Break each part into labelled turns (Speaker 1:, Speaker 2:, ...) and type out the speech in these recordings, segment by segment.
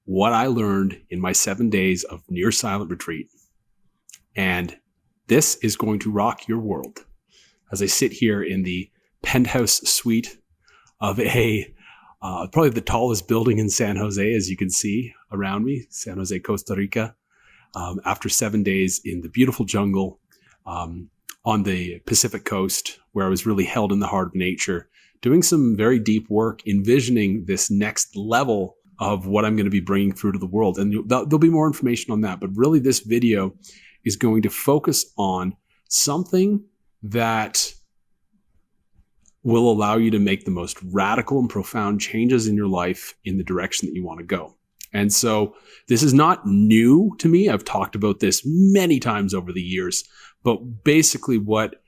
Speaker 1: what I learned in my 7 days of near silent retreat. And this is going to rock your world as I sit here in the penthouse suite of probably the tallest building in San Jose, as you can see around me, San Jose, Costa Rica, after 7 days in the beautiful jungle on the Pacific coast, where I was really held in the heart of nature, doing some very deep work, envisioning this next level of what I'm going to be bringing through to the world. And there'll be more information on that. But really, this video is going to focus on something that will allow you to make the most radical and profound changes in your life in the direction that you want to go. And so this is not new to me. I've talked about this many times over the years. But basically what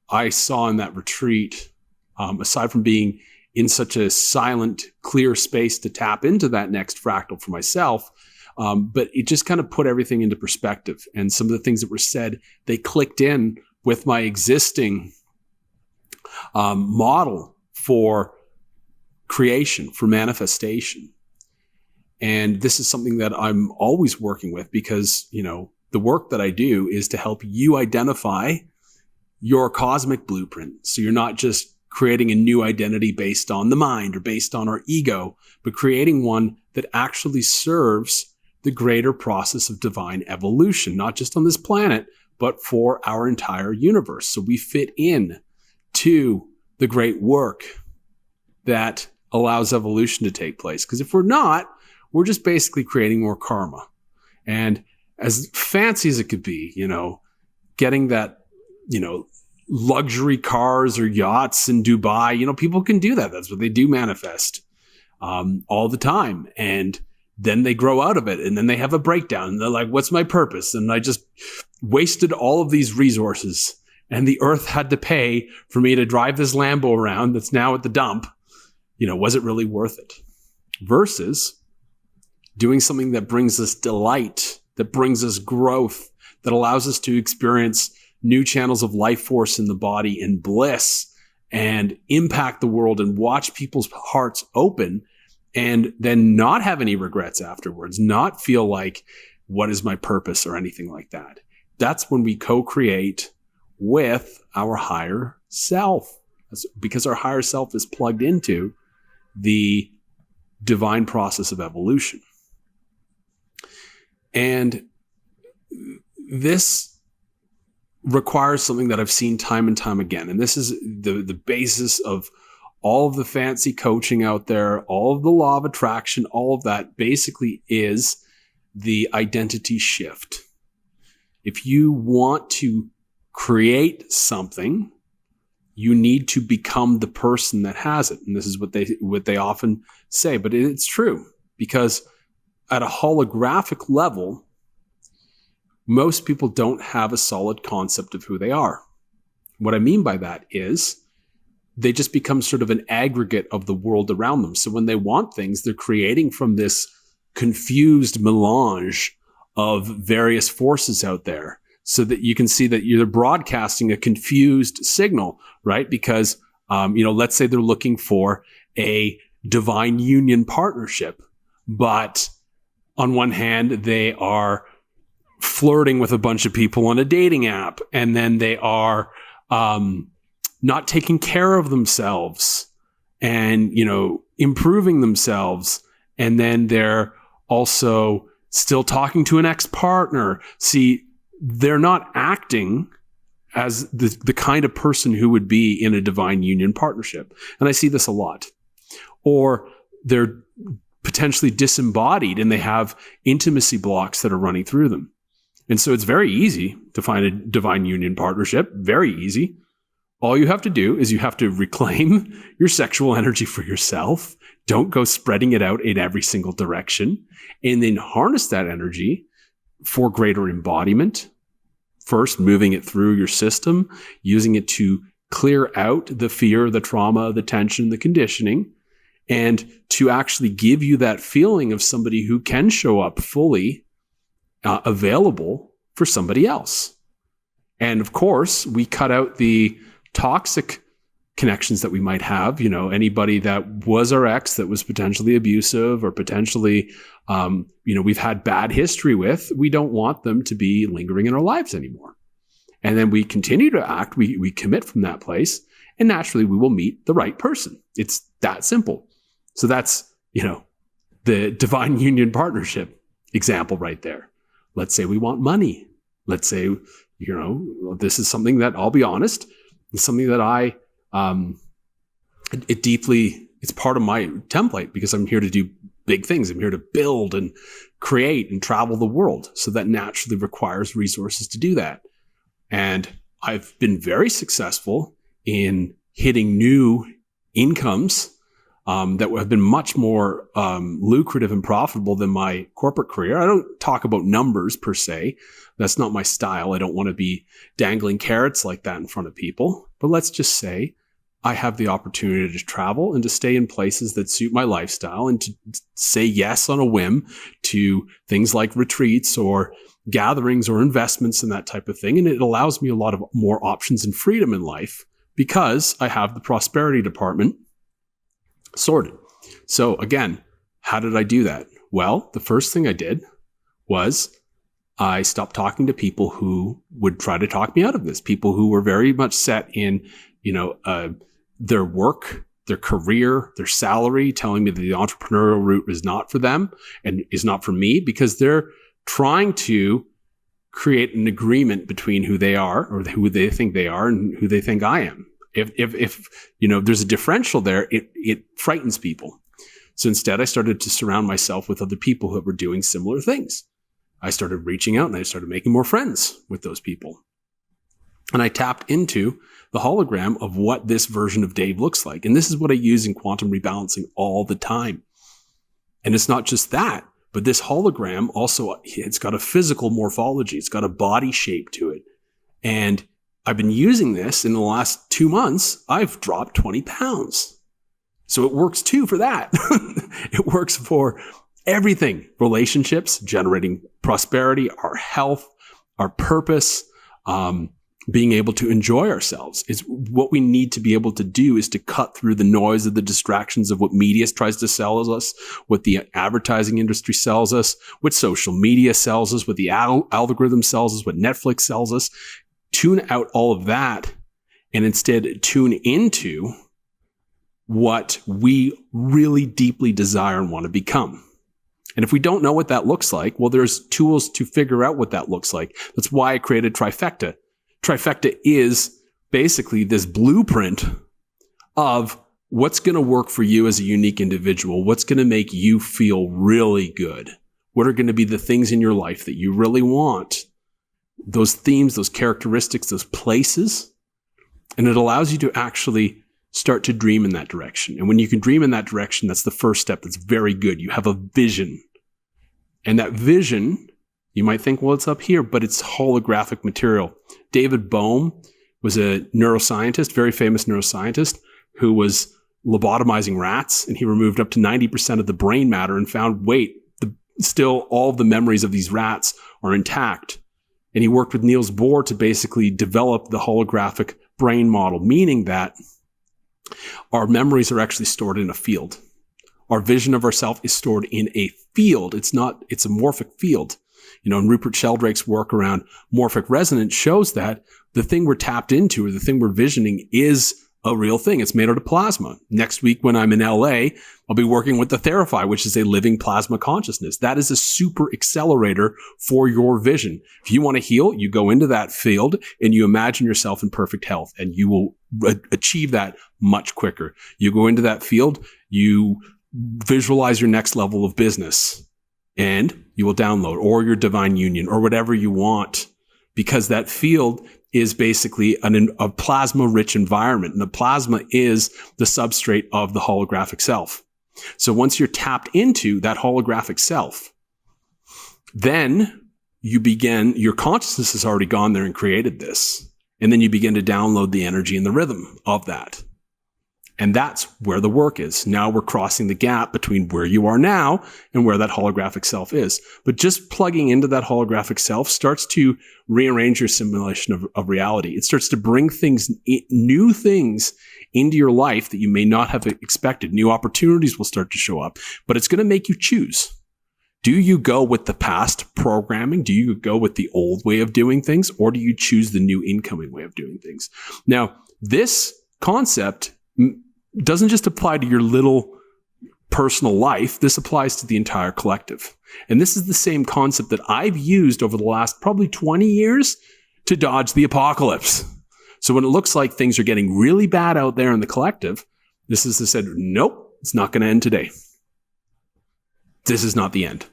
Speaker 1: I saw in that retreat, aside from being in such a silent, clear space to tap into that next fractal for myself, but it just kind of put everything into perspective. And some of the things that were said, they clicked in with my existing model for creation, for manifestation. And this is something that I'm always working with because, the work that I do is to help you identify your cosmic blueprint. So you're not just creating a new identity based on the mind or based on our ego, but creating one that actually serves the greater process of divine evolution, not just on this planet, but for our entire universe. So we fit in to the great work that allows evolution to take place. Because if we're not, we're just basically creating more karma. And as fancy as it could be, getting that, luxury cars or yachts in Dubai, people can do that. That's what they do manifest all the time. And then they grow out of it and then they have a breakdown and they're like, what's my purpose? And I just wasted all of these resources and the earth had to pay for me to drive this Lambo around that's now at the dump. Was it really worth it? Versus doing something that brings us delight, that brings us growth, that allows us to experience new channels of life force in the body and bliss and impact the world and watch people's hearts open and then not have any regrets afterwards, not feel like, what is my purpose or anything like that. That's when we co-create with our higher self. That's because our higher self is plugged into the divine process of evolution. And this requires something that I've seen time and time again. And this is the basis of all of the fancy coaching out there, all of the law of attraction, all of that basically is the identity shift. If you want to create something, you need to become the person that has it. And this is what they often say, but it's true because at a holographic level, most people don't have a solid concept of who they are. What I mean by that is they just become sort of an aggregate of the world around them. So when they want things, they're creating from this confused melange of various forces out there so that you can see that you're broadcasting a confused signal, right? Because, let's say they're looking for a divine union partnership, but on one hand, they are flirting with a bunch of people on a dating app, and then they are not taking care of themselves and, improving themselves. And then they're also still talking to an ex-partner. See, they're not acting as the kind of person who would be in a divine union partnership. And I see this a lot. Or they're potentially disembodied and they have intimacy blocks that are running through them. And so it's very easy to find a divine union partnership, very easy. All you have to do is you have to reclaim your sexual energy for yourself. Don't go spreading it out in every single direction. And then harness that energy for greater embodiment. First, moving it through your system, using it to clear out the fear, the trauma, the tension, the conditioning, and to actually give you that feeling of somebody who can show up fully available for somebody else. And of course, we cut out the toxic connections that we might have, anybody that was our ex that was potentially abusive or potentially, we've had bad history with, we don't want them to be lingering in our lives anymore. And then we continue to act, we commit from that place, and naturally we will meet the right person. It's that simple. So that's, the divine union partnership example right there. Let's say we want money. Let's say, this is something that, I'll be honest, it's something that it's part of my template, because I'm here to do big things. I'm here to build and create and travel the world. So that naturally requires resources to do that. And I've been very successful in hitting new incomes that have been much more lucrative and profitable than my corporate career. I don't talk about numbers per se. That's not my style. I don't want to be dangling carrots like that in front of people. But let's just say I have the opportunity to travel and to stay in places that suit my lifestyle, and to say yes on a whim to things like retreats or gatherings or investments and that type of thing. And it allows me a lot of more options and freedom in life because I have the prosperity department sorted. So again, how did I do that? Well, the first thing I did was I stopped talking to people who would try to talk me out of this. People who were very much set in, their work, their career, their salary, telling me that the entrepreneurial route is not for them and is not for me, because they're trying to create an agreement between who they are, or who they think they are, and who they think I am. If there's a differential there, it frightens people. So instead, I started to surround myself with other people who were doing similar things. I started reaching out and I started making more friends with those people. And I tapped into the hologram of what this version of Dave looks like. And this is what I use in quantum rebalancing all the time. And it's not just that, but this hologram also, it's got a physical morphology. It's got a body shape to it. And I've been using this in the last 2 months. I've dropped 20 pounds. So it works too for that. It works for everything. Relationships, generating prosperity, our health, our purpose, being able to enjoy ourselves. Is what we need to be able to do, is to cut through the noise of the distractions of what media tries to sell us, what the advertising industry sells us, what social media sells us, what the algorithm sells us, what Netflix sells us. Tune out all of that and instead tune into what we really deeply desire and want to become. And if we don't know what that looks like, well, there's tools to figure out what that looks like. That's why I created Trifecta. Trifecta is basically this blueprint of what's going to work for you as a unique individual, what's going to make you feel really good, what are going to be the things in your life that you really want, those themes, those characteristics, those places. And it allows you to actually start to dream in that direction. And when you can dream in that direction, that's the first step. That's very good. You have a vision. And that vision, you might think, well, it's up here, but it's holographic material. David Bohm was a neuroscientist, very famous neuroscientist, who was lobotomizing rats, and he removed up to 90% of the brain matter and found, still all of the memories of these rats are intact. And he worked with Niels Bohr to basically develop the holographic brain model, meaning that our memories are actually stored in a field. Our vision of ourselves is stored in a field. It's a morphic field. And Rupert Sheldrake's work around morphic resonance shows that the thing we're tapped into, or the thing we're visioning, is a real thing. It's made out of plasma. Next week, when I'm in LA, I'll be working with the Therify, which is a living plasma consciousness. That is a super accelerator for your vision. If you want to heal, you go into that field and you imagine yourself in perfect health, and you will achieve that much quicker. You go into that field, you visualize your next level of business, and you will download, or your divine union, or whatever you want, because that field is basically a plasma-rich environment. And the plasma is the substrate of the holographic self. So once you're tapped into that holographic self, then your consciousness has already gone there and created this. And then you begin to download the energy and the rhythm of that. And that's where the work is. Now we're crossing the gap between where you are now and where that holographic self is. But just plugging into that holographic self starts to rearrange your simulation of reality. It starts to bring new things into your life that you may not have expected. New opportunities will start to show up, but it's going to make you choose. Do you go with the past programming? Do you go with the old way of doing things? Or do you choose the new incoming way of doing things? Now, this concept doesn't just apply to your little personal life. This applies to the entire collective. And this is the same concept that I've used over the last probably 20 years to dodge the apocalypse. So when it looks like things are getting really bad out there in the collective, this is said, nope, it's not going to end today. This is not the end.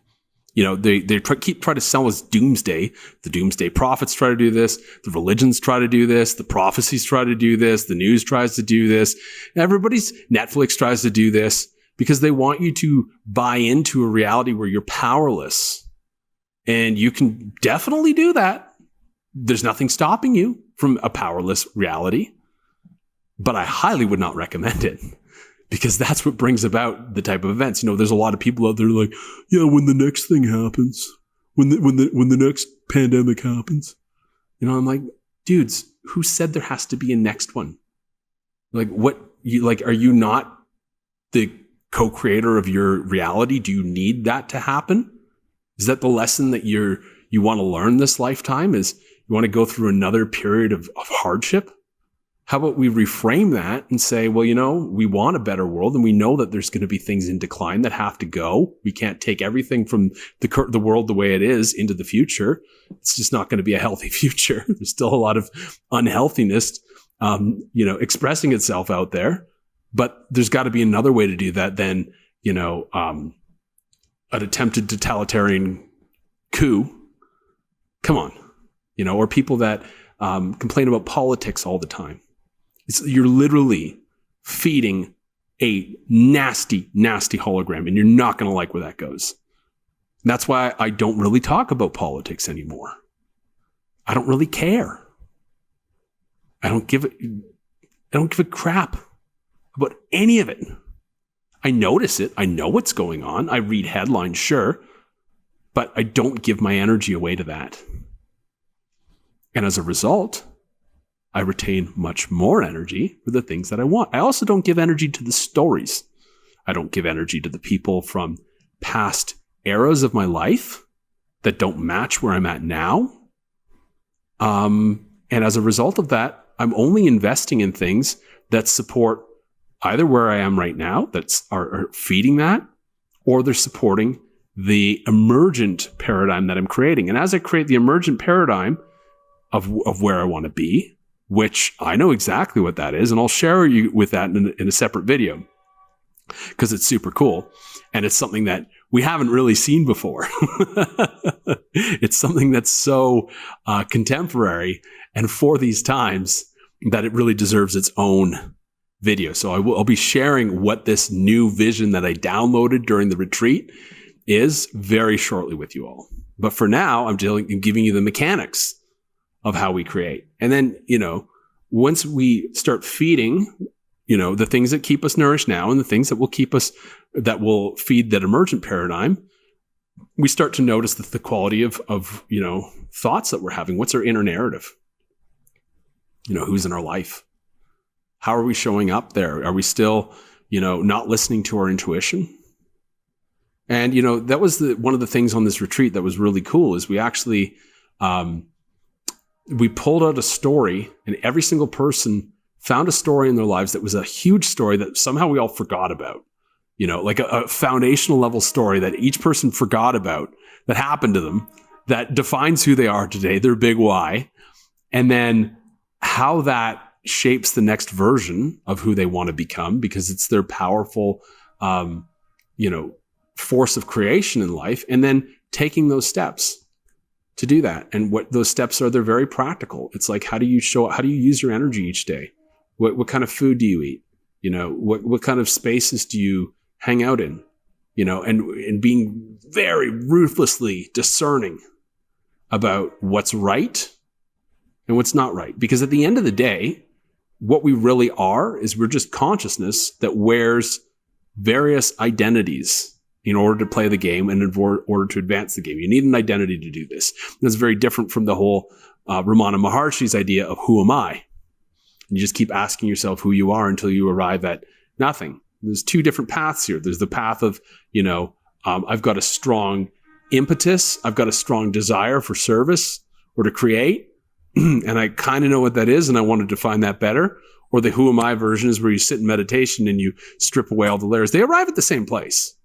Speaker 1: They try to sell us doomsday. The doomsday prophets try to do this. The religions try to do this. The prophecies try to do this. The news tries to do this. Netflix tries to do this because they want you to buy into a reality where you're powerless. And you can definitely do that. There's nothing stopping you from a powerless reality. But I highly would not recommend it. Because that's what brings about the type of events. There's a lot of people out there like, yeah, when the next thing happens, when the next pandemic happens, I'm like, dudes, who said there has to be a next one? Like, are you not the co-creator of your reality? Do you need that to happen? Is that the lesson that you want to learn this lifetime? Is you want to go through another period of hardship? How about we reframe that and say, well, we want a better world, and we know that there's going to be things in decline that have to go. We can't take everything from the world the way it is into the future. It's just not going to be a healthy future. There's still a lot of unhealthiness, expressing itself out there. But there's got to be another way to do that than, an attempted totalitarian coup. Come on, or people that complain about politics all the time. You're literally feeding a nasty, nasty hologram, and you're not going to like where that goes. And that's why I don't really talk about politics anymore. I don't really care. I don't give a crap about any of it. I notice it. I know what's going on. I read headlines, sure, but I don't give my energy away to that. And as a result, I retain much more energy for the things that I want. I also don't give energy to the stories. I don't give energy to the people from past eras of my life that don't match where I'm at now. And as a result of that, I'm only investing in things that support either where I am right now, are feeding that, or they're supporting the emergent paradigm that I'm creating. And as I create the emergent paradigm of where I want to be, which I know exactly what that is, and I'll share you with that in a separate video because it's super cool. And it's something that we haven't really seen before. It's something that's so contemporary and for these times that it really deserves its own video. So I'll be sharing what this new vision that I downloaded during the retreat is very shortly with you all. But for now, I'm giving you the mechanics of how we create. And then, once we start feeding, the things that keep us nourished now and the things that will feed that emergent paradigm, we start to notice the quality of thoughts that we're having. What's our inner narrative? Who's in our life? How are we showing up there? Are we still, not listening to our intuition? And, that was one of the things on this retreat that was really cool is we actually, we pulled out a story, and every single person found a story in their lives that was a huge story that somehow we all forgot about. Like a foundational level story that each person forgot about that happened to them that defines who they are today, their big why, and then how that shapes the next version of who they want to become because it's their powerful, force of creation in life, and then taking those steps to do that. And what those steps are, they're very practical. It's like, how do you use your energy each day? What kind of food do you eat? What kind of spaces do you hang out in? And being very ruthlessly discerning about what's right and what's not right. Because at the end of the day, what we really are is we're just consciousness that wears various identities in order to play the game and in order to advance the game. You need an identity to do this. That's very different from the whole Ramana Maharshi's idea of who am I? You just keep asking yourself who you are until you arrive at nothing. There's two different paths here. There's the path of, I've got a strong impetus. I've got a strong desire for service or to create. And I kind of know what that is, and I want to define that better. Or the who am I version is where you sit in meditation and you strip away all the layers. They arrive at the same place.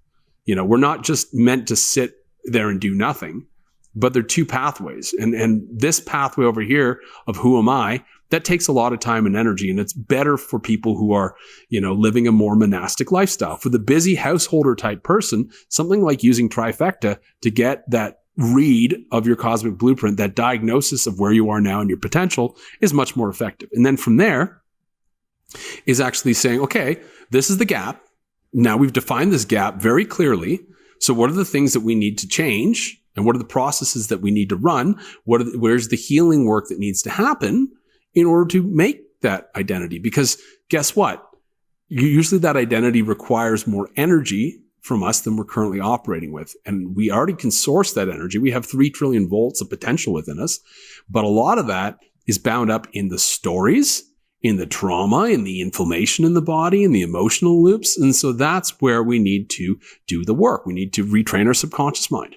Speaker 1: We're not just meant to sit there and do nothing, but they're two pathways. And this pathway over here of who am I, that takes a lot of time and energy. And it's better for people who are, living a more monastic lifestyle. For the busy householder type person, something like using Trifecta to get that read of your cosmic blueprint, that diagnosis of where you are now and your potential, is much more effective. And then from there is actually saying, okay, this is the gap. Now we've defined this gap very clearly. So what are the things that we need to change? And what are the processes that we need to run? Where's the healing work that needs to happen in order to make that identity? Because guess what? Usually that identity requires more energy from us than we're currently operating with. And we already can source that energy. We have 3 trillion volts of potential within us. But a lot of that is bound up in the stories, in the trauma, in the inflammation in the body, in the emotional loops. And so that's where we need to do the work. We need to retrain our subconscious mind.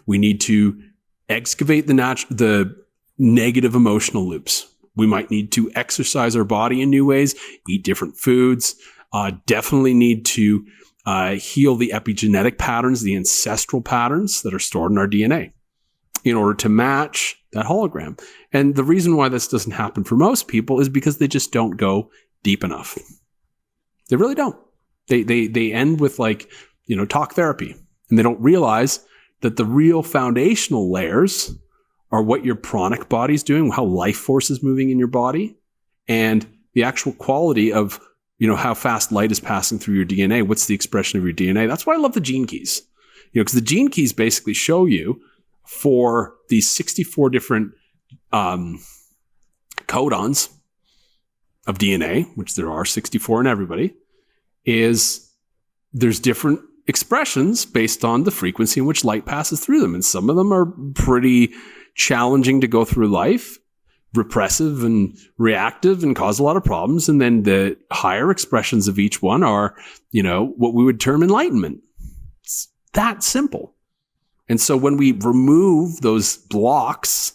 Speaker 1: We need to excavate the negative emotional loops. We might need to exercise our body in new ways, eat different foods, definitely need to heal the epigenetic patterns, the ancestral patterns that are stored in our DNA in order to match that hologram. And the reason why this doesn't happen for most people is because they just don't go deep enough. They really don't. They end with talk therapy, and they don't realize that the real foundational layers are what your pranic body's doing, how life force is moving in your body, and the actual quality of, how fast light is passing through your DNA. What's the expression of your DNA? That's why I love the gene keys. Because the gene keys basically show you for these 64 different codons of DNA, which there are 64 in everybody, is there's different expressions based on the frequency in which light passes through them. And some of them are pretty challenging to go through life, repressive and reactive, and cause a lot of problems. And then the higher expressions of each one are, what we would term enlightenment. It's that simple. And so when we remove those blocks,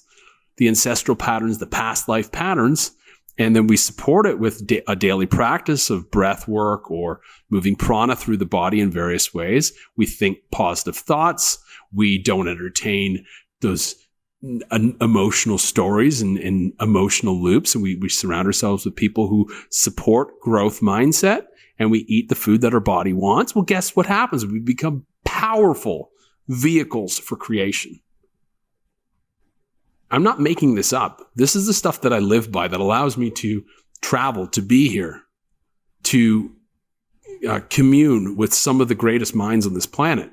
Speaker 1: the ancestral patterns, the past life patterns, and then we support it with a daily practice of breath work or moving prana through the body in various ways, we think positive thoughts. We don't entertain those emotional stories and emotional loops. And we surround ourselves with people who support growth mindset, and we eat the food that our body wants. Well, guess what happens? We become powerful vehicles for creation. I'm not making this up. This is the stuff that I live by that allows me to travel, to be here, to commune with some of the greatest minds on this planet,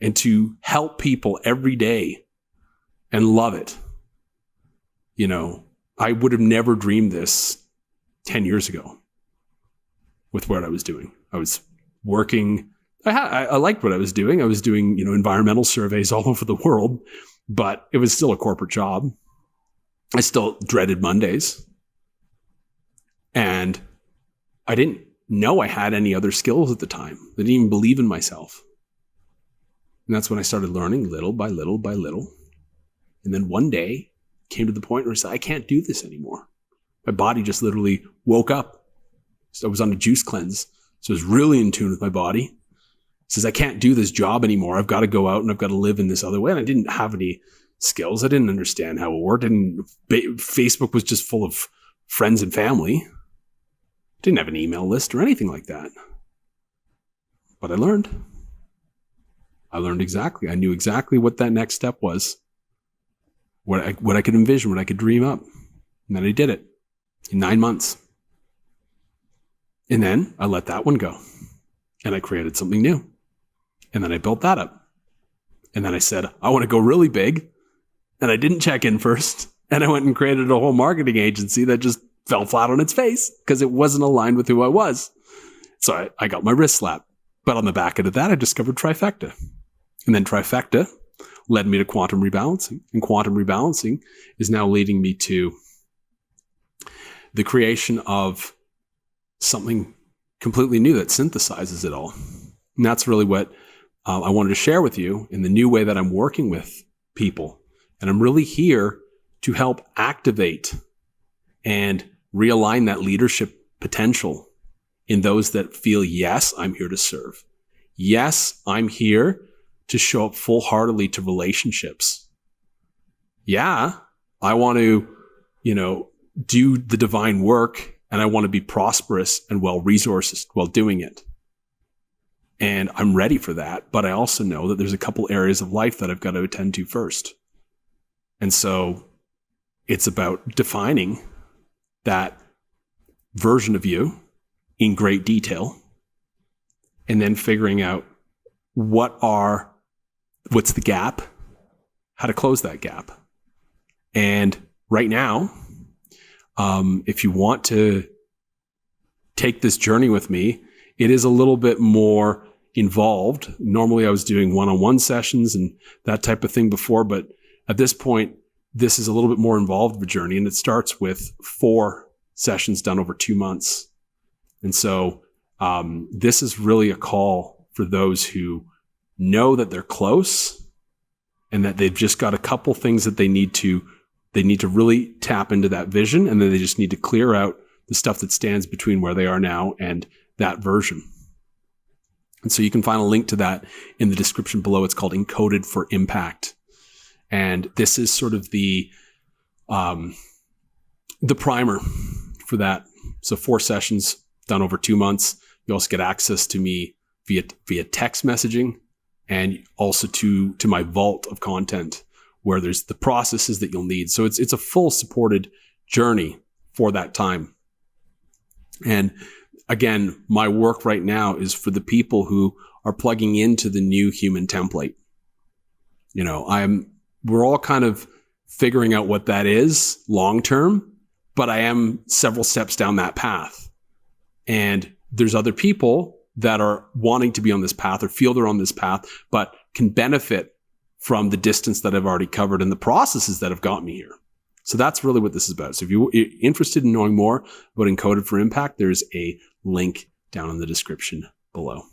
Speaker 1: and to help people every day and love it. I would have never dreamed this 10 years ago with what I was doing. I was working. I liked what I was doing. I was doing, environmental surveys all over the world, but it was still a corporate job. I still dreaded Mondays. And I didn't know I had any other skills at the time. I didn't even believe in myself. And that's when I started learning little by little by little. And then one day came to the point where I said, I can't do this anymore. My body just literally woke up. So I was on a juice cleanse. So I was really in tune with my body. It says, I can't do this job anymore. I've got to go out and I've got to live in this other way. And I didn't have any skills. I didn't understand how it worked. Facebook was just full of friends and family. I didn't have an email list or anything like that. But I learned. I knew exactly what that next step was. What I could envision, what I could dream up. And then I did it in 9 months. And then I let that one go. And I created something new. And then I built that up. And then I said, I want to go really big. And I didn't check in first. And I went and created a whole marketing agency that just fell flat on its face because it wasn't aligned with who I was. So I got my wrist slapped. But on the back end of that, I discovered trifecta. And then trifecta led me to quantum rebalancing. And quantum rebalancing is now leading me to the creation of something completely new that synthesizes it all. And that's really what I wanted to share with you in the new way that I'm working with people. And I'm really here to help activate and realign that leadership potential in those that feel, yes, I'm here to serve. Yes, I'm here to show up full-heartedly to relationships. Yeah, I want to, do the divine work, and I want to be prosperous and well-resourced while doing it. And I'm ready for that, but I also know that there's a couple areas of life that I've got to attend to first. And so it's about defining that version of you in great detail, and then figuring out what's the gap, how to close that gap. And right now, if you want to take this journey with me, it is a little bit more involved. Normally I was doing one-on-one sessions and that type of thing before, but at this point, this is a little bit more involved of a journey, and it starts with 4 sessions done over 2 months. And so this is really a call for those who know that they're close and that they've just got a couple things that they need to really tap into that vision, and then they just need to clear out the stuff that stands between where they are now and that version. And so you can find a link to that in the description below. It's called Encoded for Impact. And this is sort of the primer for that. So 4 sessions done over 2 months. You also get access to me via text messaging, and also to my vault of content where there's the processes that you'll need. So it's a full supported journey for that time. And again, my work right now is for the people who are plugging into the new human template. We're all kind of figuring out what that is long term, but I am several steps down that path. And there's other people that are wanting to be on this path or feel they're on this path, but can benefit from the distance that I've already covered and the processes that have got me here. So that's really what this is about. So if you're interested in knowing more about Encoded for Impact, there's a link down in the description below.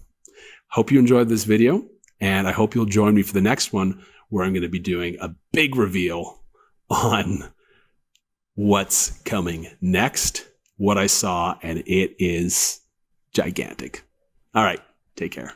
Speaker 1: Hope you enjoyed this video, and I hope you'll join me for the next one, where I'm going to be doing a big reveal on what's coming next, what I saw, and it is gigantic. All right, take care.